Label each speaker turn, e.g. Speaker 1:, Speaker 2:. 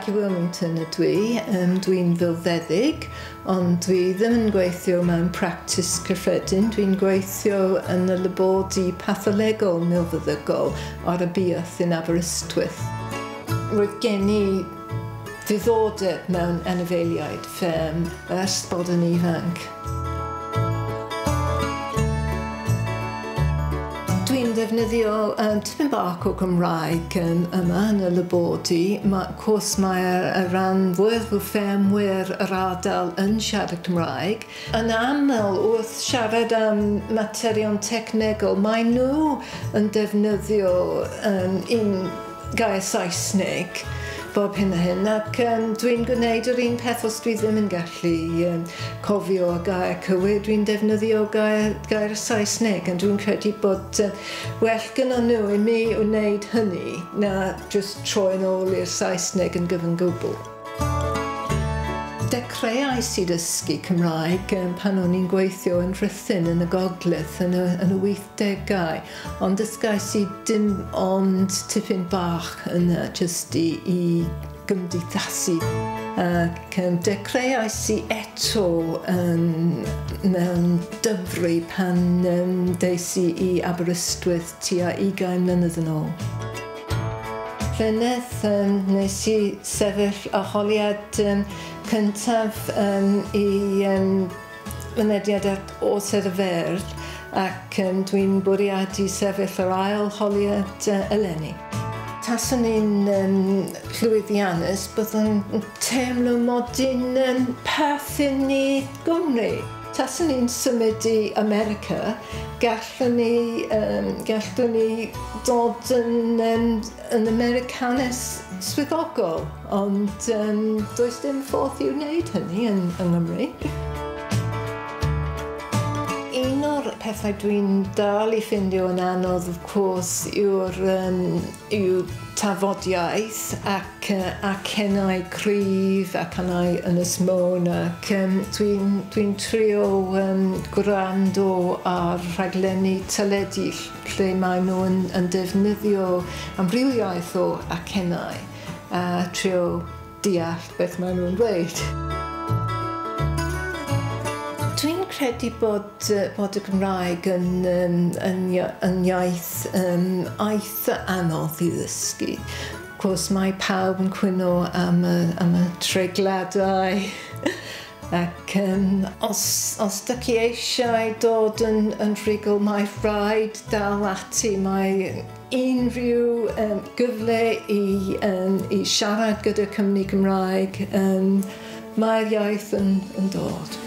Speaker 1: Jaqueline Wilmington ydw i. Dwi'n filfeddyg, ond dwi ddim yn gweithio mewn practis cyffredin. Dwi'n gweithio yn y labodi patholegol milfeddygol ar y buath yn Aberystwyth. Roedd gen i ddiddordeb mewn anifeiliaid fferm ers bod yn ifanc. Dwi'n defnyddio tipyn bach o Cymraeg yma yn y labodi. Cwrs mae'r rhan fwyaf o ffermwyr yr ardal yn siarad Cymraeg. Yn aml, wrth siarad am materion technegol, mae nhw yn defnyddio un gair Saesneg bob hyn a hyn, ac dwi'n gwneud yr un peth os dwi ddim yn gallu cofio y gair cywir. Dwi'n defnyddio gair Saesneg, ond dwi'n credu bod well gyda nhw i mi wneud hynny na just troi yn ôl i'r Saesneg yn gyfan gwbl. Dechreuais i dysgu Cymraeg pan o'n i'n gweithio yn Rhuthun yn y Gogledd yn y 80au, ond dysgais i dim ond tipyn bach yna jyst i gymdeithasu. Ac dechreuais i eto mewn dyfru pan des i Aberystwyth tua 20 mlynedd yn ôl. Llynedd nes i sefyll arholiad cyntaf i mynediad at Orsedd y Ferdd, ac dwi'n bwriadu sefyll yr ail holiad eleni. Taswn i'n llwyddiannus, byddwn teimlo mod i'n perthyn i Gymru. Taswn i'n symud i America, gallwn ni dod yn Americanus swyddogol, ond does dim ffordd i'w wneud hynny yng Nghymru. Un o'r pethau dwi'n dal i ffindio yn anodd, of course, yw tafodiaeth ac acennau cryf, acennau Ynys Môn, ac dwi'n trio gwrando ar rhaglenni teledu lle maen nhw yn defnyddio amrywiaeth o acennau a trio deall beth maen nhw'n dweud. Dwi'n credu bod y Gymraeg yn iaith eitha anodd i ddysgu. Of course, mae pawb yn cwyno am y tregladau. Ac os dych chi eisiau dod yn rhugl, mae rhaid dal ati. Mae unrhyw gyfle i siarad gyda cwmni Cymraeg, mae'r iaith yn dod.